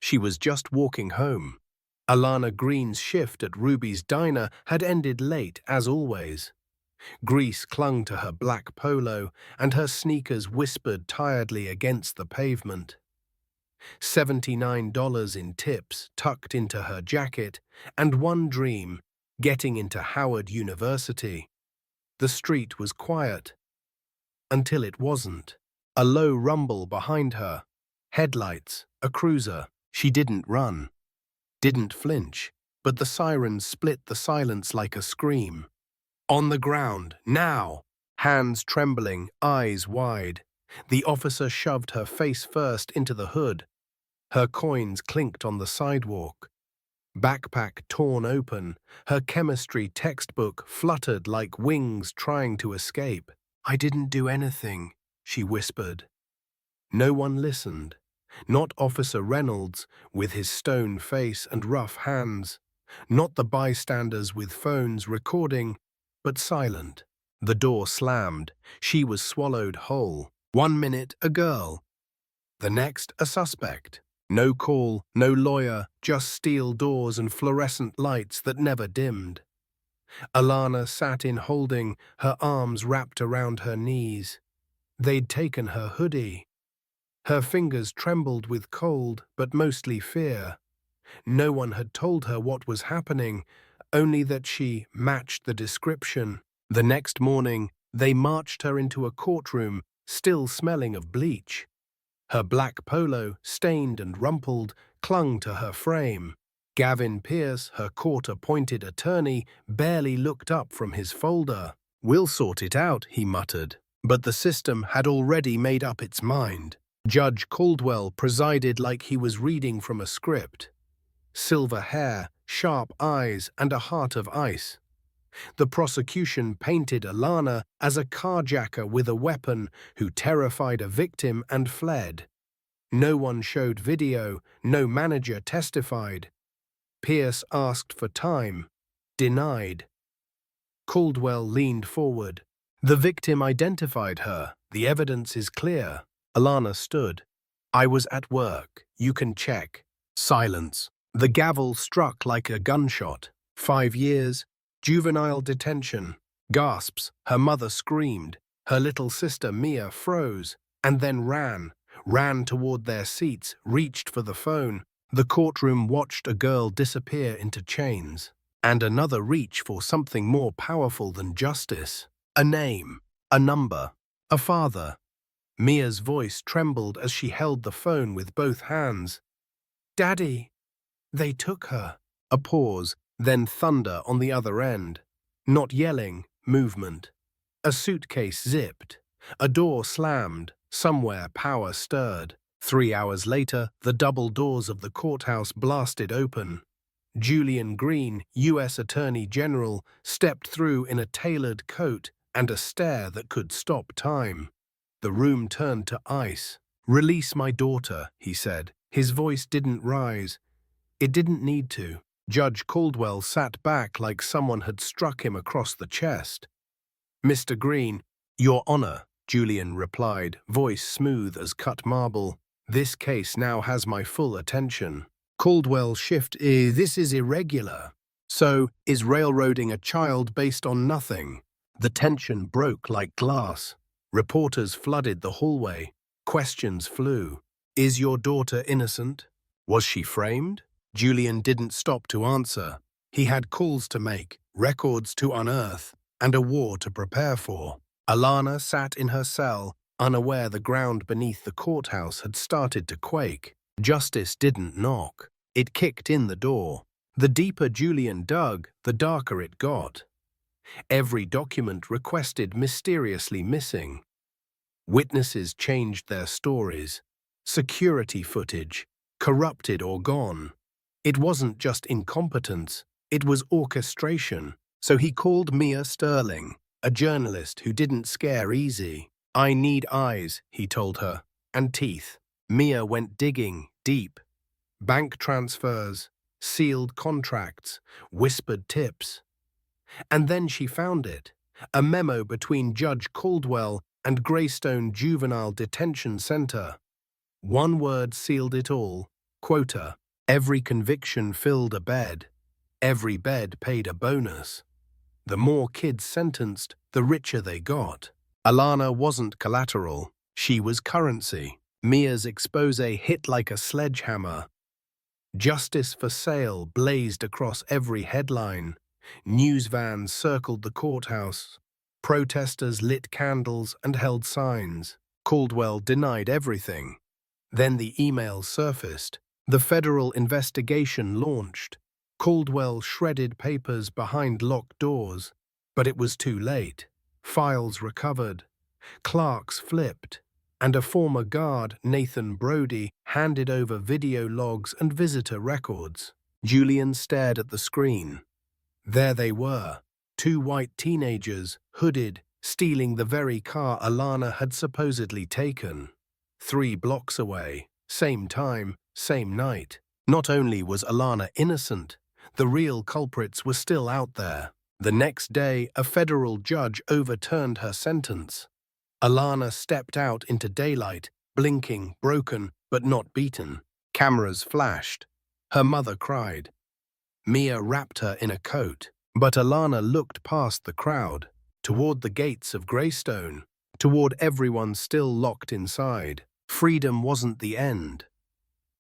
She was just walking home. Alana Green's shift at Ruby's diner had ended late, as always. Grease clung to her black polo, and her sneakers whispered tiredly against the pavement. $79 in tips tucked into her jacket, and one dream, getting into Howard University. The street was quiet. Until it wasn't. A low rumble behind her. Headlights, a cruiser. She didn't run. Didn't flinch, but the sirens split the silence like a scream. On the ground, now! Hands trembling, eyes wide. The officer shoved her face first into the hood. Her coins clinked on the sidewalk. Backpack torn open, her chemistry textbook fluttered like wings trying to escape. "I didn't do anything," she whispered. No one listened. Not Officer Reynolds, with his stone face and rough hands. Not the bystanders with phones recording, but silent. The door slammed. She was swallowed whole. 1 minute, a girl. The next, a suspect. No call, no lawyer, just steel doors and fluorescent lights that never dimmed. Alana sat in holding, her arms wrapped around her knees. They'd taken her hoodie. Her fingers trembled with cold, but mostly fear. No one had told her what was happening, only that she matched the description. The next morning, they marched her into a courtroom, still smelling of bleach. Her black polo, stained and rumpled, clung to her frame. Gavin Pierce, her court-appointed attorney, barely looked up from his folder. "We'll sort it out," he muttered. But the system had already made up its mind. Judge Caldwell presided like he was reading from a script. Silver hair, sharp eyes, and a heart of ice. The prosecution painted Alana as a carjacker with a weapon who terrified a victim and fled. No one showed video, no manager testified. Pierce asked for time, denied. Caldwell leaned forward. "The victim identified her. The evidence is clear." Alana stood. "I was at work. You can check." Silence. The gavel struck like a gunshot. 5 years. Juvenile detention. Gasps. Her mother screamed. Her little sister Mia froze, and then ran toward their seats, reached for the phone. The courtroom watched a girl disappear into chains, and another reach for something more powerful than justice. A name, a number, a father. Mia's voice trembled as she held the phone with both hands. "Daddy, they took her." A pause, then thunder on the other end. Not yelling, movement. A suitcase zipped. A door slammed. Somewhere power stirred. 3 hours later, the double doors of the courthouse blasted open. Julian Green, U.S. Attorney General, stepped through in a tailored coat and a stare that could stop time. The room turned to ice. "Release my daughter," he said. His voice didn't rise. It didn't need to. Judge Caldwell sat back like someone had struck him across the chest. "Mr. Green, Your Honor," Julian replied, voice smooth as cut marble. "This case now has my full attention." Caldwell shifted. "This is irregular. So, is railroading a child based on nothing?" The tension broke like glass. Reporters flooded the hallway. Questions flew. "Is your daughter innocent? Was she framed?" Julian didn't stop to answer. He had calls to make, records to unearth, and a war to prepare for. Alana sat in her cell, unaware the ground beneath the courthouse had started to quake. Justice didn't knock. It kicked in the door. The deeper Julian dug, the darker it got. Every document requested mysteriously missing. Witnesses changed their stories. Security footage, corrupted or gone. It wasn't just incompetence, it was orchestration. So he called Mia Sterling, a journalist who didn't scare easy. "I need eyes," he told her, "and teeth." Mia went digging, deep. Bank transfers, sealed contracts, whispered tips. And then she found it, a memo between Judge Caldwell and Greystone Juvenile Detention Center. One word sealed it all: Quota, every conviction filled a bed. Every bed paid a bonus. The more kids sentenced, the richer they got. Alana wasn't collateral. She was currency. Mia's expose hit like a sledgehammer. Justice for sale blazed across every headline. News vans circled the courthouse. Protesters lit candles and held signs. Caldwell denied everything. Then the emails surfaced. The federal investigation launched. Caldwell shredded papers behind locked doors, but it was too late. Files recovered. Clerks flipped. And a former guard, Nathan Brody, handed over video logs and visitor records. Julian stared at the screen. There they were, two white teenagers, hooded, stealing the very car Alana had supposedly taken. 3 blocks away, same time, same night. Not only was Alana innocent, the real culprits were still out there. The next day, a federal judge overturned her sentence. Alana stepped out into daylight, blinking, broken, but not beaten. Cameras flashed. Her mother cried. Mia wrapped her in a coat, but Alana looked past the crowd, toward the gates of Greystone, toward everyone still locked inside. Freedom wasn't the end.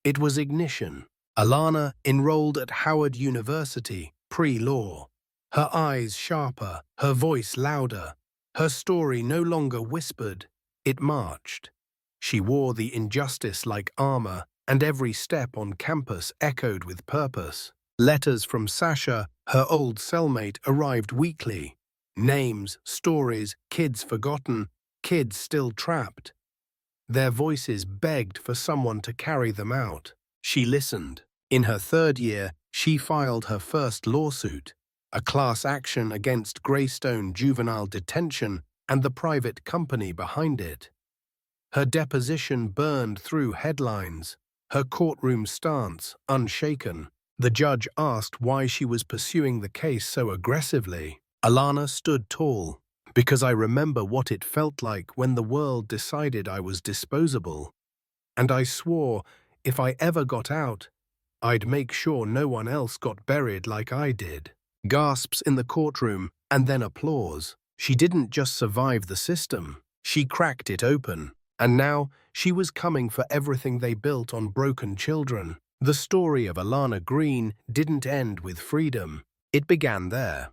It was ignition. Alana enrolled at Howard University, pre-law. Her eyes sharper, her voice louder. Her story no longer whispered, it marched. She wore the injustice like armor, and every step on campus echoed with purpose. Letters from Sasha, her old cellmate, arrived weekly. Names, stories, kids forgotten, kids still trapped. Their voices begged for someone to carry them out. She listened. In her 3rd year, she filed her first lawsuit, a class action against Greystone Juvenile Detention and the private company behind it. Her deposition burned through headlines, her courtroom stance unshaken. The judge asked why she was pursuing the case so aggressively. Alana stood tall. Because I remember what it felt like when the world decided I was disposable. And I swore, if I ever got out, I'd make sure no one else got buried like I did. Gasps in the courtroom, and then applause. She didn't just survive the system, she cracked it open. And now, she was coming for everything they built on broken children. The story of Alana Green didn't end with freedom. It began there.